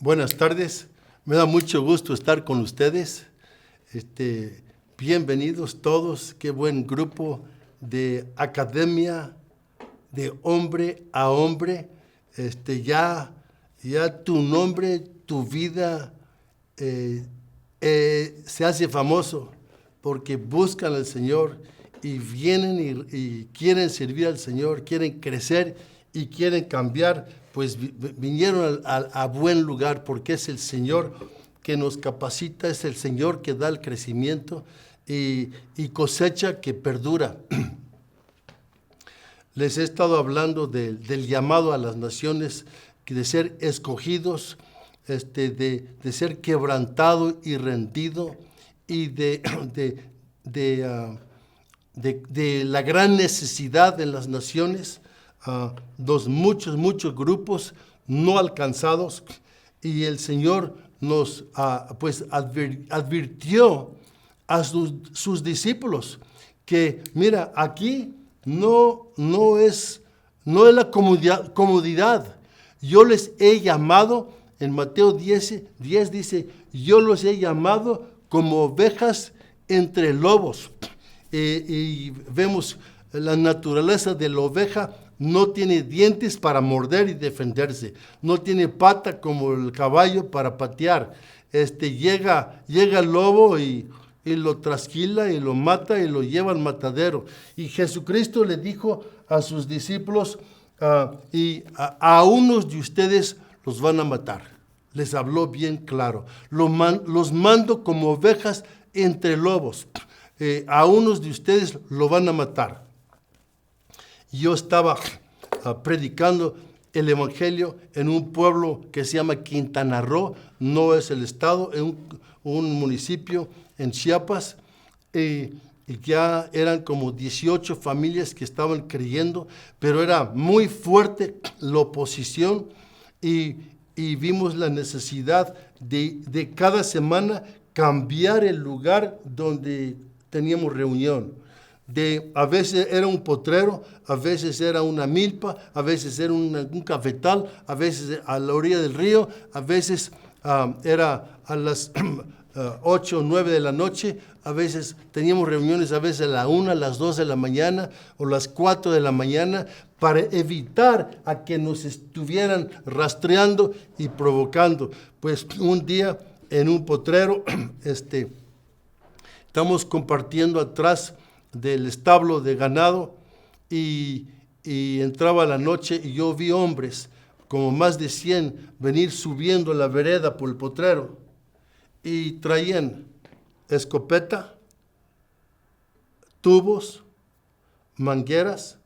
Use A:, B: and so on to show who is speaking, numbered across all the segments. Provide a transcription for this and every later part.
A: Buenas tardes, me da mucho gusto estar con ustedes. Bienvenidos todos, qué buen grupo de academia de hombre a hombre. Ya tu nombre, tu vida se hace famoso porque buscan al Señor y vienen y quieren servir al Señor, quieren crecer y quieren cambiar, pues vinieron a buen lugar porque es el Señor que nos capacita, es el Señor que da el crecimiento y cosecha que perdura. Les he estado hablando del llamado a las naciones, de ser escogidos, de ser quebrantado y rendido, y de la gran necesidad en las naciones, los muchos grupos no alcanzados, y el Señor nos advirtió a sus discípulos que, mira, aquí no es la comodidad. Yo les he llamado, en Mateo 10 dice, yo los he llamado como ovejas entre lobos. Y vemos la naturaleza de la oveja, no tiene dientes para morder y defenderse, no tiene pata como el caballo para patear. Llega el lobo y lo trasquila y lo mata y lo lleva al matadero. Y Jesucristo le dijo a sus discípulos, a unos de ustedes los van a matar. Les habló bien claro. Los mando como ovejas entre lobos. A unos de ustedes lo van a matar. Yo estaba predicando el evangelio en un pueblo que se llama Quintana Roo, no es el estado, en un municipio en Chiapas, y ya eran como 18 familias que estaban creyendo, pero era muy fuerte la oposición y vimos la necesidad de cada semana cambiar el lugar donde teníamos reunión. A veces era un potrero, a veces era una milpa, a veces era un cafetal, a veces a la orilla del río, a veces era a las 8 o 9 de la noche, a veces teníamos reuniones a veces a la 1, a las 2 de la mañana o las 4 de la mañana para evitar a que nos estuvieran rastreando y provocando. Pues un día en un potrero, estamos compartiendo atrás del establo de ganado y entraba la noche y yo vi hombres, como más de 100, venir subiendo la vereda por el potrero y traían escopeta, tubos, mangueras,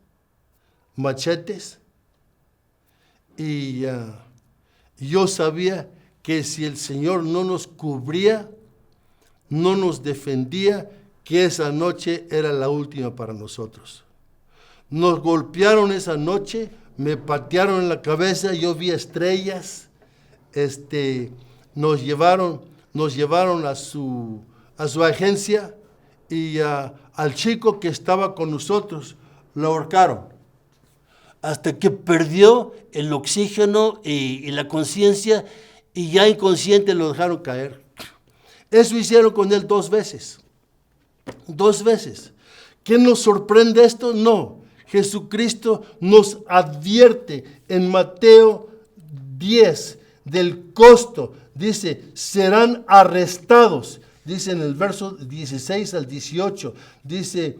A: machetes, y yo sabía que si el Señor no nos cubría, no nos defendía, que esa noche era la última para nosotros. Nos golpearon esa noche, me patearon en la cabeza, yo vi estrellas, nos llevaron a su agencia y al chico que estaba con nosotros lo ahorcaron hasta que perdió el oxígeno y la conciencia, y ya inconsciente lo dejaron caer. Eso hicieron con él 2 veces. 2 veces. ¿Qué nos sorprende esto? No. Jesucristo nos advierte en Mateo 10 del costo. Dice, serán arrestados. Dice en el verso 16 al 18. Dice,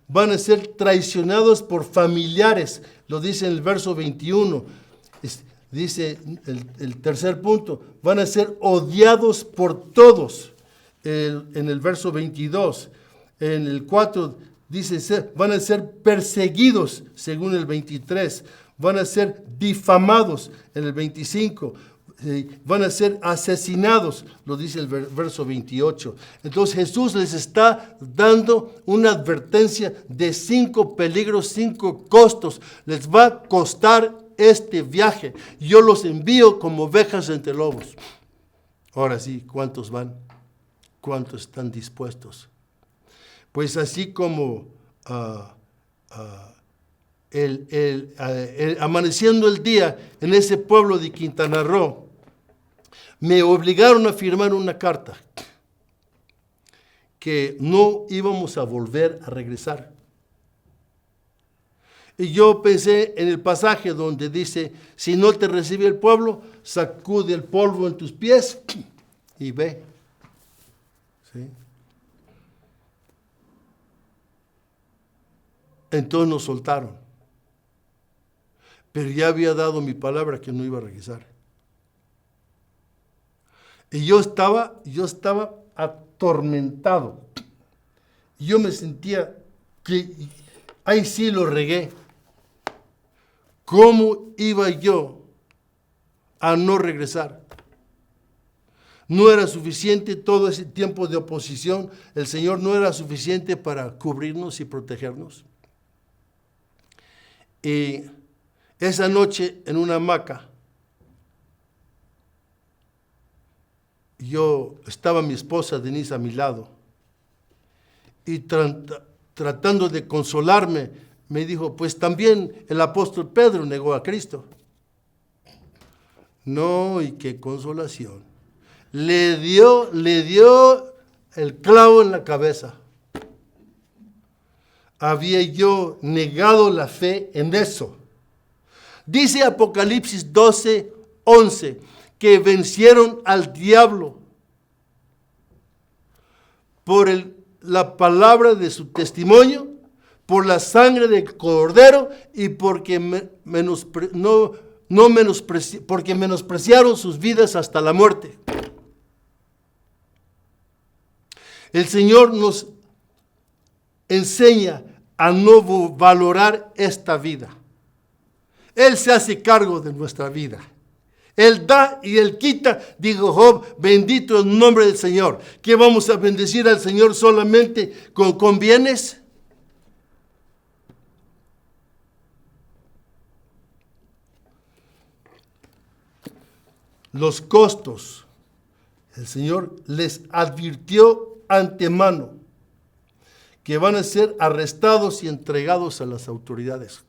A: van a ser traicionados por familiares. Lo dice en el verso 21. Dice el tercer punto, van a ser odiados por todos. En el verso 22. En el 4 dice, van a ser perseguidos, según el 23. Van a ser difamados, en el 25. Van a ser asesinados, lo dice el verso 28. Entonces Jesús les está dando una advertencia de 5 peligros, 5 costos. Les va a costar este viaje. Yo los envío como ovejas entre lobos. Ahora sí, ¿cuántos van? ¿Cuántos están dispuestos? Pues así como amaneciendo el día en ese pueblo de Quintana Roo, me obligaron a firmar una carta que no íbamos a volver a regresar. Y yo pensé en el pasaje donde dice, si no te recibe el pueblo, sacude el polvo en tus pies y ve. ¿Sí? Entonces nos soltaron. Pero ya había dado mi palabra que no iba a regresar. Y yo estaba atormentado. Yo me sentía que ahí sí lo regué. ¿Cómo iba yo a no regresar? No era suficiente todo ese tiempo de oposición. El Señor no era suficiente para cubrirnos y protegernos. Y esa noche en una hamaca, estaba mi esposa Denise a mi lado y tratando de consolarme, me dijo, pues también el apóstol Pedro negó a Cristo. No, y qué consolación. Le dio el clavo en la cabeza. Había yo negado la fe en eso. Dice Apocalipsis 12:11 que vencieron al diablo por la palabra de su testimonio, por la sangre del Cordero y porque porque menospreciaron sus vidas hasta la muerte. El Señor nos enseña a no valorar esta vida. Él se hace cargo de nuestra vida. Él da y Él quita, dijo Job, bendito el nombre del Señor. ¿Qué vamos a bendecir al Señor solamente con bienes? Los costos, el Señor les advirtió antemano que van a ser arrestados y entregados a las autoridades.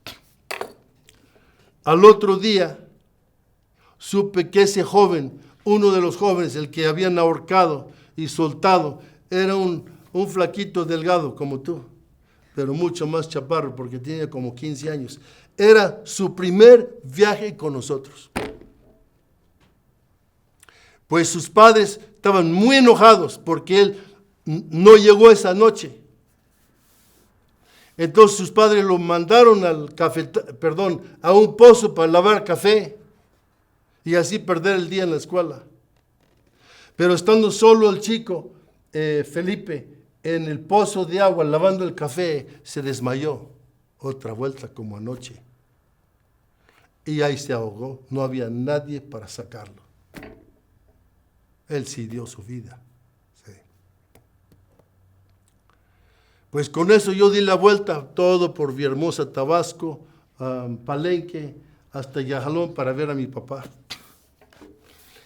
A: Al otro día, supe que ese joven, uno de los jóvenes, el que habían ahorcado y soltado, era un flaquito delgado como tú, pero mucho más chaparro porque tiene como 15 años. Era su primer viaje con nosotros. Pues sus padres estaban muy enojados porque él no llegó esa noche. Entonces sus padres lo mandaron a un pozo para lavar café y así perder el día en la escuela. Pero estando solo el chico, Felipe, en el pozo de agua lavando el café, se desmayó. Otra vuelta como anoche. Y ahí se ahogó. No había nadie para sacarlo. Él sí dio su vida. Sí. Pues con eso yo di la vuelta todo por Villahermosa, Tabasco, Palenque, hasta Yajalón para ver a mi papá.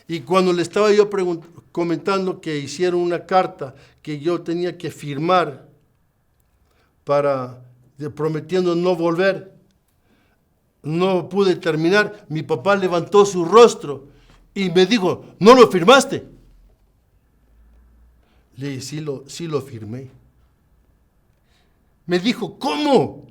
A: Y cuando le estaba yo comentando que hicieron una carta que yo tenía que firmar prometiendo no volver, no pude terminar. Mi papá levantó su rostro y me dijo, ¿no lo firmaste? Le dije, sí lo firmé. Me dijo, ¿cómo?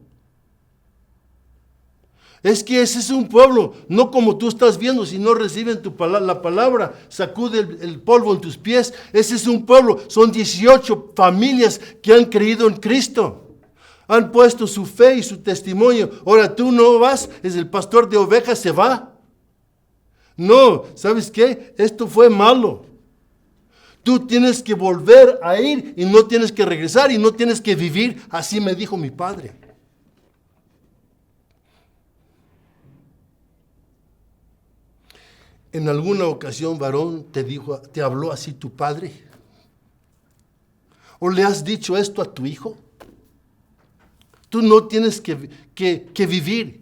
A: Es que ese es un pueblo, no como tú estás viendo, si no reciben la palabra, sacude el polvo en tus pies. Ese es un pueblo, son 18 familias que han creído en Cristo. Han puesto su fe y su testimonio. Ahora tú no vas, es el pastor de ovejas, se va. No, ¿sabes qué? Esto fue malo. Tú tienes que volver a ir y no tienes que regresar y no tienes que vivir. Así me dijo mi padre. ¿En alguna ocasión, varón, te habló así tu padre? ¿O le has dicho esto a tu hijo? Tú no tienes que vivir.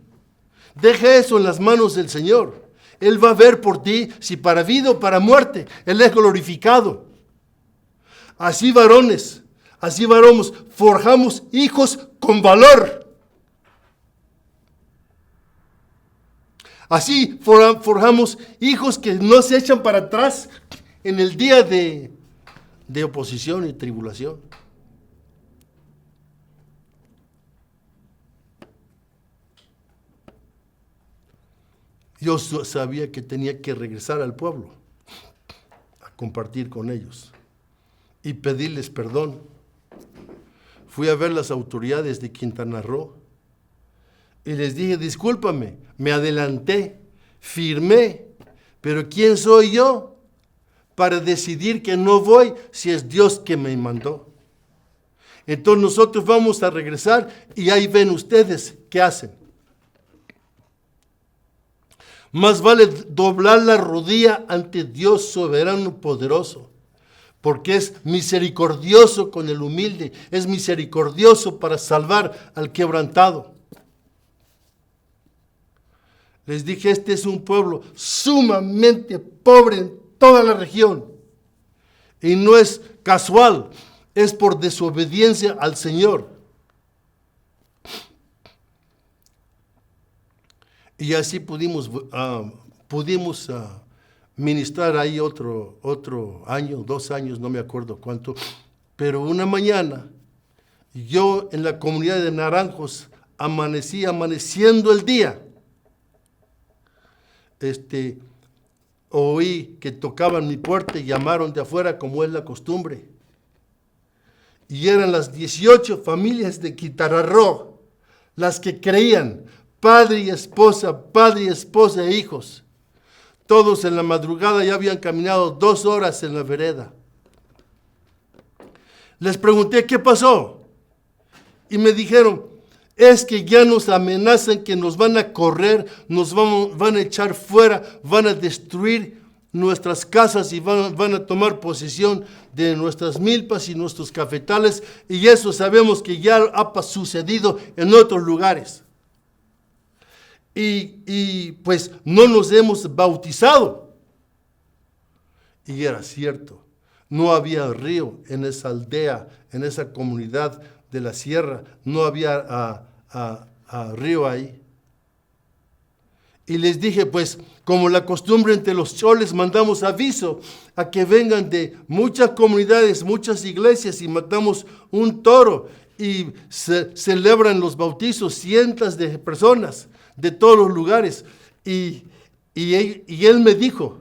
A: Deja eso en las manos del Señor. Él va a ver por ti si para vida o para muerte. Él es glorificado. Así varones, forjamos hijos con valor. Así forjamos hijos que no se echan para atrás en el día de oposición y tribulación. Yo sabía que tenía que regresar al pueblo a compartir con ellos y pedirles perdón. Fui a ver las autoridades de Quintana Roo y les dije, discúlpame, me adelanté, firmé, pero ¿quién soy yo para decidir que no voy si es Dios que me mandó? Entonces nosotros vamos a regresar y ahí ven ustedes qué hacen. Más vale doblar la rodilla ante Dios soberano poderoso, porque es misericordioso con el humilde, es misericordioso para salvar al quebrantado. Les dije, este es un pueblo sumamente pobre en toda la región. Y no es casual, es por desobediencia al Señor. Y así pudimos ministrar ahí otro año, 2 años, no me acuerdo cuánto. Pero una mañana, yo en la comunidad de Naranjos, amaneciendo el día, oí que tocaban mi puerta y llamaron de afuera como es la costumbre. Y eran las 18 familias de Quintana Roo las que creían, padre y esposa e hijos. Todos en la madrugada ya habían caminado 2 horas en la vereda. Les pregunté, ¿qué pasó? Y me dijeron, es que ya nos amenazan que nos van a correr, van a echar fuera, van a destruir nuestras casas y van a tomar posesión de nuestras milpas y nuestros cafetales. Y eso sabemos que ya ha sucedido en otros lugares. Y pues no nos hemos bautizado. Y era cierto, no había río en esa aldea, en esa comunidad de la sierra, no había río ahí. Y les dije, pues, como la costumbre entre los choles, mandamos aviso a que vengan de muchas comunidades, muchas iglesias y matamos un toro y celebran los bautizos cientos de personas de todos los lugares. Y él me dijo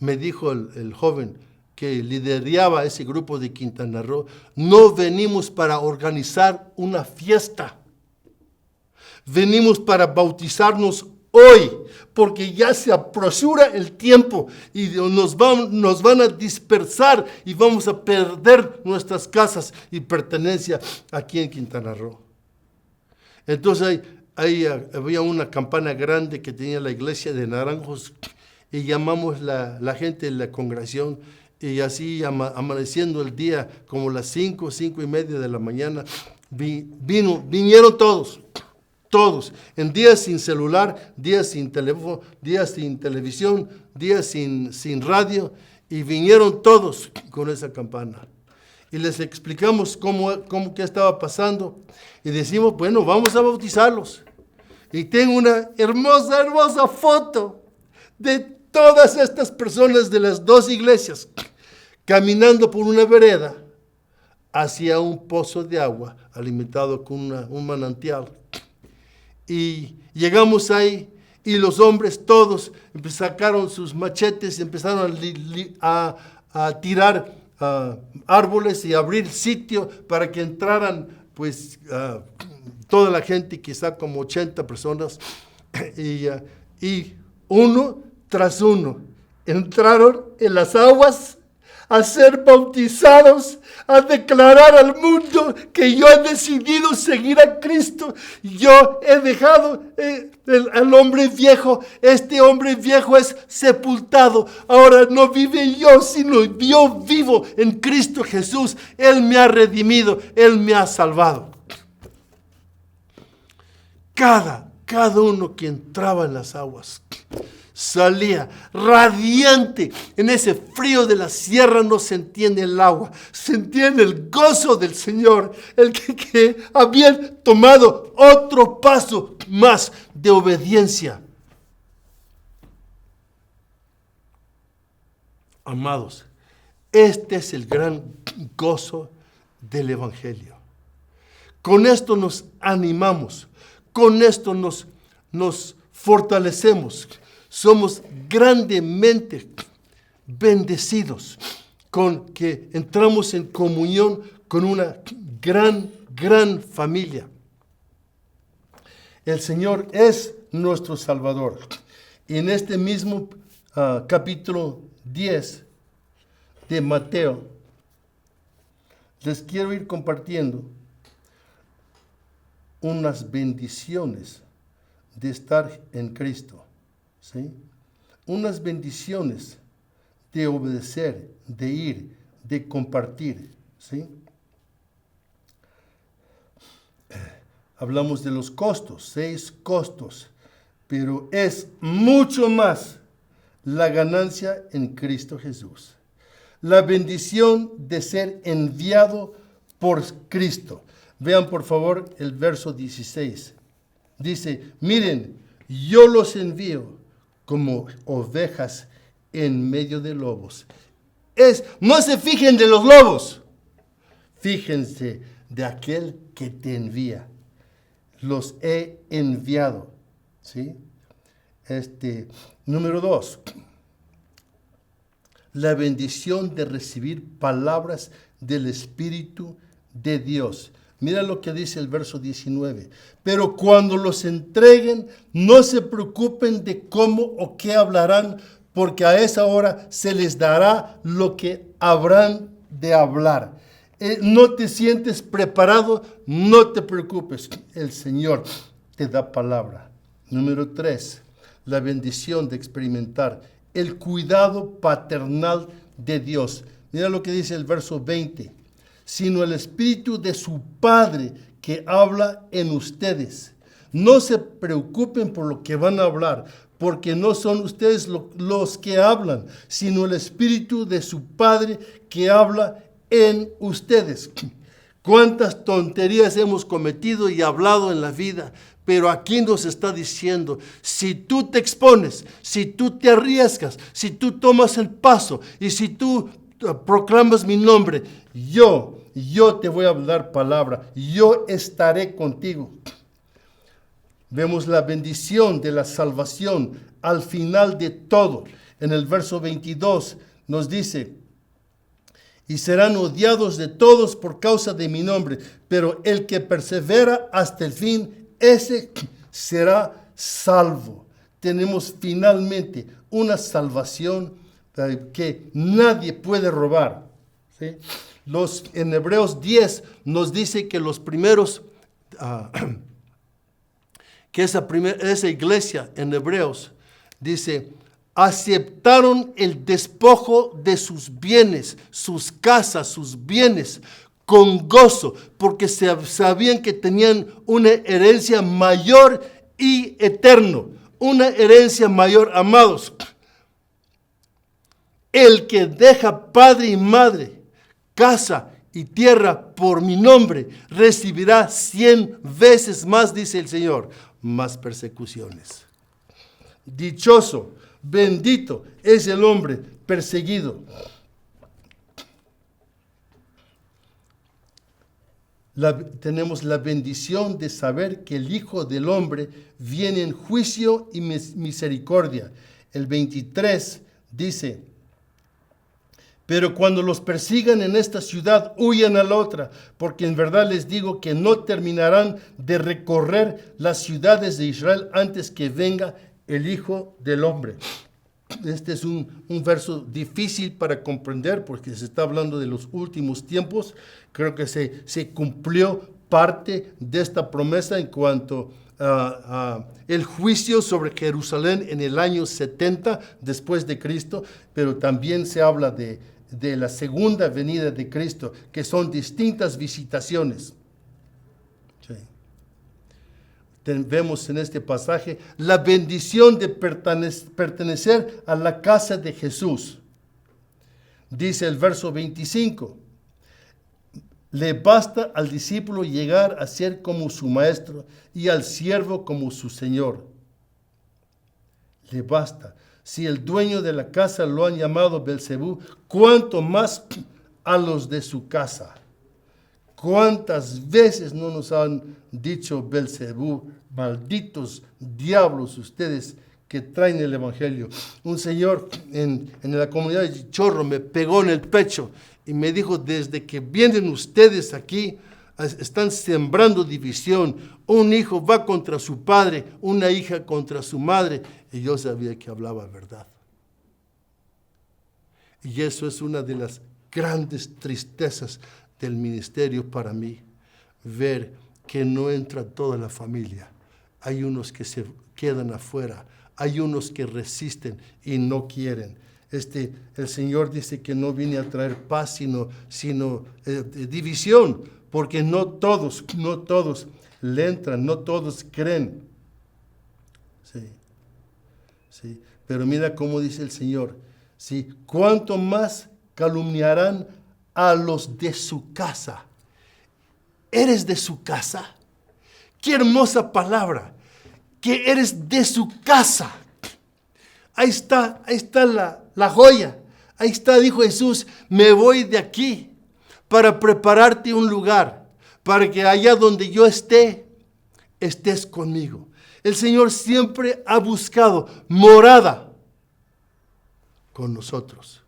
A: el joven que lideraba ese grupo de Quintana Roo, no venimos para organizar una fiesta, venimos para bautizarnos hoy, porque ya se apresura el tiempo y nos van a dispersar y vamos a perder nuestras casas y pertenencia aquí en Quintana Roo. Entonces ahí había una campana grande que tenía la iglesia de Naranjos y llamamos la gente de la congregación y así amaneciendo el día como las 5:30 de la mañana vinieron todos, en días sin celular, días sin teléfono, días sin televisión, días sin radio y vinieron todos con esa campana. Y les explicamos qué estaba pasando. Y decimos, bueno, vamos a bautizarlos. Y tengo una hermosa foto de todas estas personas de las 2 iglesias caminando por una vereda hacia un pozo de agua alimentado con un manantial. Y llegamos ahí y los hombres todos sacaron sus machetes y empezaron a tirar árboles y abrir sitio para que entraran pues toda la gente, quizá como 80 personas y uno tras uno entraron en las aguas a ser bautizados, a declarar al mundo que yo he decidido seguir a Cristo. Yo he dejado al hombre viejo. Este hombre viejo es sepultado. Ahora no vive yo, sino yo vivo en Cristo Jesús. Él me ha redimido, Él me ha salvado. Cada uno que entraba en las aguas salía radiante. En ese frío de la sierra no se entiende el agua, se entiende el gozo del Señor, el que habían tomado otro paso más de obediencia. Amados, este es el gran gozo del Evangelio. Con esto nos animamos, con esto nos fortalecemos. Somos grandemente bendecidos con que entramos en comunión con una gran familia. El Señor es nuestro Salvador. Y en este mismo capítulo 10 de Mateo, les quiero ir compartiendo unas bendiciones de estar en Cristo, ¿sí? Unas bendiciones de obedecer, de ir, de compartir, ¿sí? Hablamos de los costos, 6 costos, pero es mucho más la ganancia en Cristo Jesús. La bendición de ser enviado por Cristo. Vean por favor el verso 16. Dice, miren, yo los envío como ovejas en medio de lobos. No se fijen de los lobos, fíjense de aquel que te envía. Los he enviado, ¿sí? Número 2. La bendición de recibir palabras del Espíritu de Dios. Mira lo que dice el verso 19. Pero cuando los entreguen, no se preocupen de cómo o qué hablarán, porque a esa hora se les dará lo que habrán de hablar. No te sientes preparado, no te preocupes. El Señor te da palabra. Número 3. La bendición de experimentar el cuidado paternal de Dios. Mira lo que dice el verso 20. Sino el Espíritu de su Padre que habla en ustedes. No se preocupen por lo que van a hablar, porque no son ustedes los que hablan, sino el Espíritu de su Padre que habla en ustedes. ¿Cuántas tonterías hemos cometido y hablado en la vida? Pero aquí nos está diciendo, si tú te expones, si tú te arriesgas, si tú tomas el paso y si tú proclamas mi nombre, yo te voy a dar palabra, yo estaré contigo. Vemos la bendición de la salvación al final de todo. En el verso 22 nos dice, y serán odiados de todos por causa de mi nombre, pero el que persevera hasta el fin, ese será salvo. Tenemos finalmente una salvación que nadie puede robar, ¿sí? En Hebreos 10 nos dice que los primeros, que esa iglesia en Hebreos dice, aceptaron el despojo de sus bienes, sus casas, sus bienes, con gozo, porque sabían que tenían una herencia mayor y eterno, una herencia mayor, amados. El que deja padre y madre, casa y tierra por mi nombre, recibirá 100 veces más, dice el Señor, más persecuciones. Dichoso, bendito es el hombre perseguido. Tenemos la bendición de saber que el Hijo del Hombre viene en juicio y misericordia. El 23 dice, pero cuando los persigan en esta ciudad, huyan a la otra, porque en verdad les digo que no terminarán de recorrer las ciudades de Israel antes que venga el Hijo del Hombre. Este es un verso difícil para comprender porque se está hablando de los últimos tiempos. Creo que se cumplió parte de esta promesa en cuanto a el juicio sobre Jerusalén en el año 70 después de Cristo, pero también se habla de la segunda venida de Cristo, que son distintas visitaciones. Sí. vemos en este pasaje la bendición de pertenecer a la casa de Jesús. Dice el verso 25, le basta al discípulo llegar a ser como su maestro y al siervo como su señor. Le basta. Si el dueño de la casa lo han llamado Belcebú, ¿cuánto más a los de su casa? ¿Cuántas veces no nos han dicho Belcebú, malditos diablos ustedes que traen el evangelio? Un señor en la comunidad de Chorro me pegó en el pecho y me dijo, desde que vienen ustedes aquí, están sembrando división. Un hijo va contra su padre, una hija contra su madre. Y yo sabía que hablaba verdad. Y eso es una de las grandes tristezas del ministerio para mí, ver que no entra toda la familia. Hay unos que se quedan afuera, hay unos que resisten y no quieren. El Señor dice que no viene a traer paz, sino división, porque no todos le entran, no todos creen. Sí. Pero mira cómo dice el Señor, ¿sí? ¿Cuánto más calumniarán a los de su casa? ¿Eres de su casa? Qué hermosa palabra, que eres de su casa. Ahí está la joya. Ahí está, dijo Jesús, me voy de aquí para prepararte un lugar, para que allá donde yo esté, estés conmigo. El Señor siempre ha buscado morada con nosotros.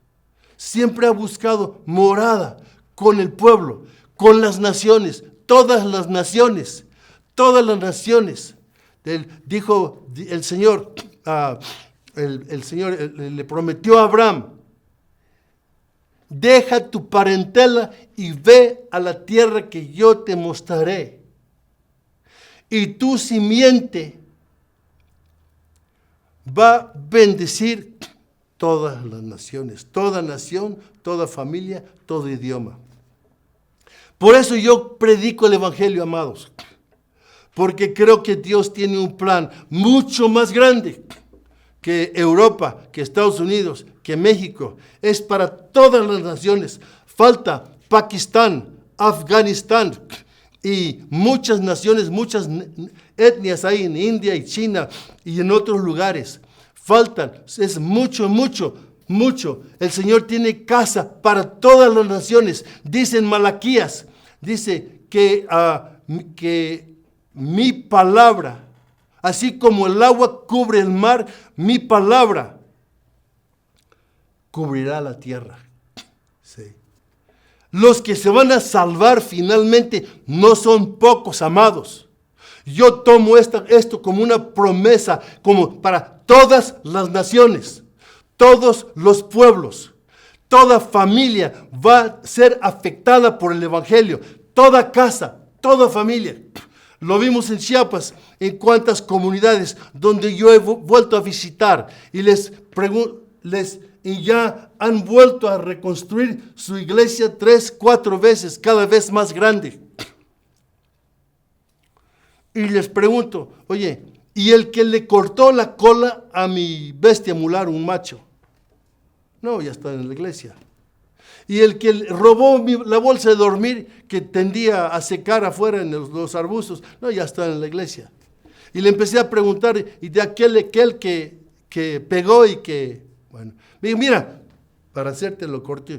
A: Siempre ha buscado morada con el pueblo, con las naciones, todas las naciones. Dijo el Señor, el Señor le prometió a Abraham, deja tu parentela y ve a la tierra que yo te mostraré. Y tu simiente va a bendecir todas las naciones, toda nación, toda familia, todo idioma. Por eso yo predico el evangelio, amados, porque creo que Dios tiene un plan mucho más grande que Europa, que Estados Unidos, que México. Es para todas las naciones. Falta Pakistán, Afganistán y muchas naciones, muchas etnias hay en India y China y en otros lugares. Faltan, es mucho. El Señor tiene casa para todas las naciones. Dice en Malaquías, dice que mi palabra, así como el agua cubre el mar, mi palabra cubrirá la tierra. Sí. Los que se van a salvar finalmente no son pocos, amados. Yo tomo esto como una promesa, como para todas las naciones, todos los pueblos, toda familia va a ser afectada por el evangelio, toda casa, toda familia. Lo vimos en Chiapas, en cuantas comunidades donde yo he vuelto a visitar y y ya han vuelto a reconstruir su iglesia 3-4 veces, cada vez más grande. Y les pregunto, oye, ¿y el que le cortó la cola a mi bestia mular, un macho? No, ya está en la iglesia. Y el que robó la bolsa de dormir que tendía a secar afuera en los arbustos, no, ya está en la iglesia. Y le empecé a preguntar, y de aquel que pegó y que, bueno, me dijo, mira, para hacerte lo corto,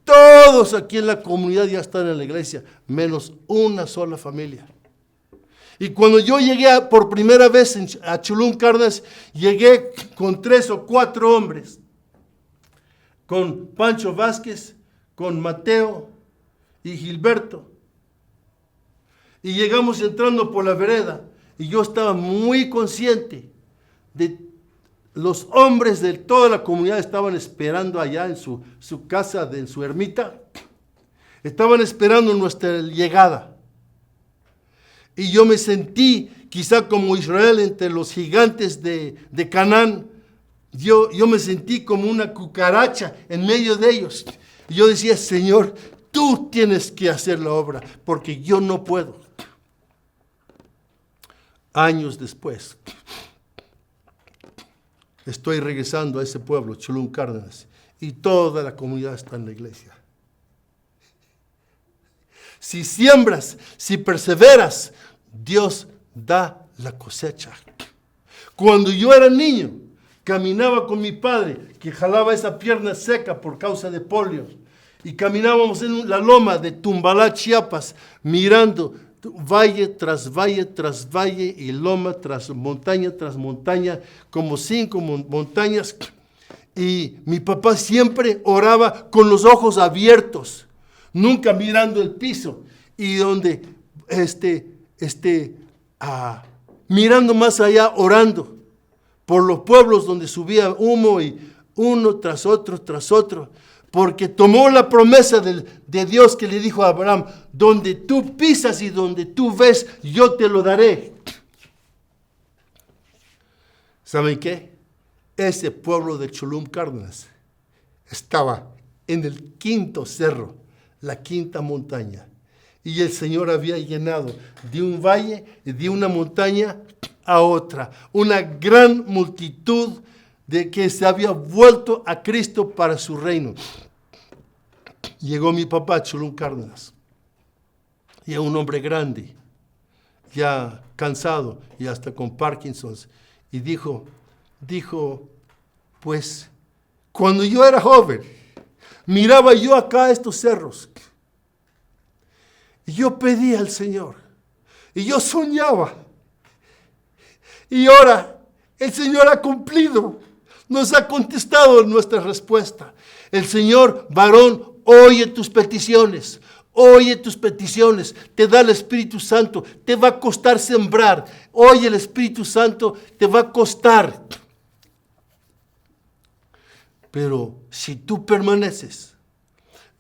A: todos aquí en la comunidad ya están en la iglesia, menos una sola familia. Y cuando yo llegué por primera vez a Cholula, Cárdenas, llegué con 3 o 4 hombres, con Pancho Vázquez, con Mateo y Gilberto. Y llegamos entrando por la vereda y yo estaba muy consciente de los hombres de toda la comunidad estaban esperando allá en su casa, en su ermita. Estaban esperando nuestra llegada. Y yo me sentí quizá como Israel entre los gigantes de Canaán. Yo me sentí como una cucaracha en medio de ellos. Y yo decía, Señor, tú tienes que hacer la obra, porque yo no puedo. años después, estoy regresando a ese pueblo, Cholum Cárdenas, y toda la comunidad está en la iglesia. Si siembras, si perseveras, Dios da la cosecha. Cuando yo era niño, caminaba con mi padre, que jalaba esa pierna seca por causa de polio, y caminábamos en la loma de Tumbalá, Chiapas, mirando valle tras valle tras valle y loma tras montaña, como 5 montañas. Y mi papá siempre oraba con los ojos abiertos, nunca mirando el piso, y donde mirando más allá, orando por los pueblos donde subía humo y uno tras otro, porque tomó la promesa de Dios que le dijo a Abraham: donde tú pisas y donde tú ves, yo te lo daré. ¿Saben qué? Ese pueblo de Cholum Cárdenas estaba en el 5.º cerro, la 5ª montaña. Y el Señor había llenado de un valle y de una montaña a otra una gran multitud de que se había vuelto a Cristo para su reino. Llegó mi papá a Cholum Cárdenas, y un hombre grande, ya cansado y hasta con Parkinson, y dijo, pues, cuando yo era joven, miraba yo acá estos cerros, y yo pedía al Señor, y yo soñaba, y ahora el Señor ha cumplido, nos ha contestado nuestra respuesta. El Señor, varón, oye tus peticiones, te da el Espíritu Santo, te va a costar sembrar, oye el Espíritu Santo, te va a costar. Pero si tú permaneces,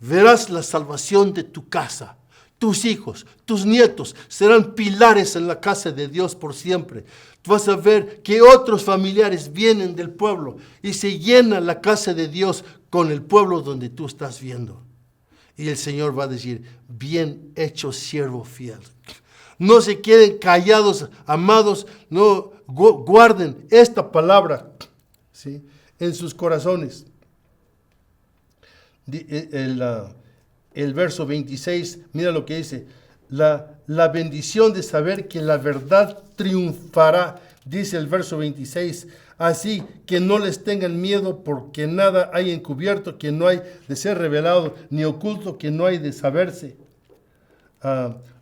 A: verás la salvación de tu casa. Tus hijos, tus nietos serán pilares en la casa de Dios por siempre. Tú vas a ver que otros familiares vienen del pueblo y se llena la casa de Dios con el pueblo donde tú estás viendo. Y el Señor va a decir, bien hecho siervo fiel. No se queden callados, amados, no guarden esta palabra, ¿sí?, en sus corazones. El verso 26, mira lo que dice, la bendición de saber que la verdad triunfará, dice el verso 26, así que no les tengan miedo porque nada hay encubierto que no hay de ser revelado, ni oculto que no hay de saberse.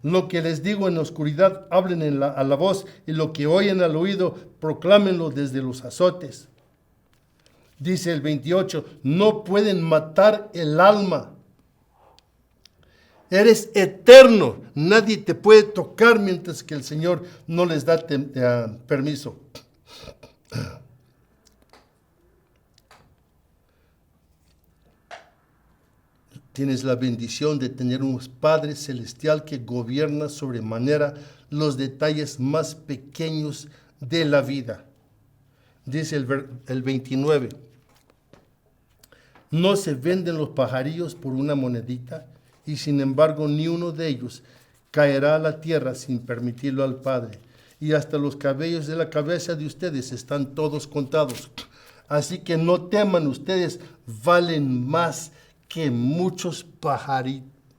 A: Lo que les digo en la oscuridad, hablen a la voz, y lo que oyen al oído, proclámenlo desde los azotes. Dice el 28, no pueden matar el alma. Eres eterno, nadie te puede tocar mientras que el Señor no les da permiso. Tienes la bendición de tener un Padre Celestial que gobierna sobremanera los detalles más pequeños de la vida. Dice el 29, no se venden los pajarillos por una monedita, y sin embargo ni uno de ellos caerá a la tierra sin permitirlo al Padre. Y hasta los cabellos de la cabeza de ustedes están todos contados. Así que no teman, ustedes valen más que muchos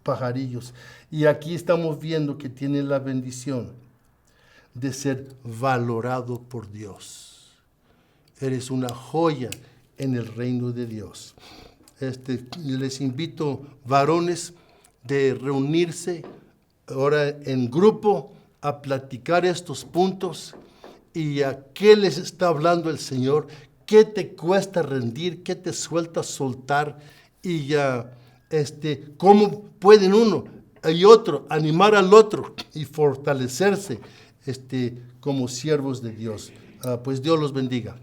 A: pajarillos. Y aquí estamos viendo que tienen la bendición de ser valorado por Dios. Eres una joya en el reino de Dios. Les invito, varones, de reunirse ahora en grupo a platicar estos puntos y a qué les está hablando el Señor, qué te cuesta rendir, qué te suelta soltar, y ya cómo pueden uno y otro animar al otro y fortalecerse como siervos de Dios. Pues Dios los bendiga.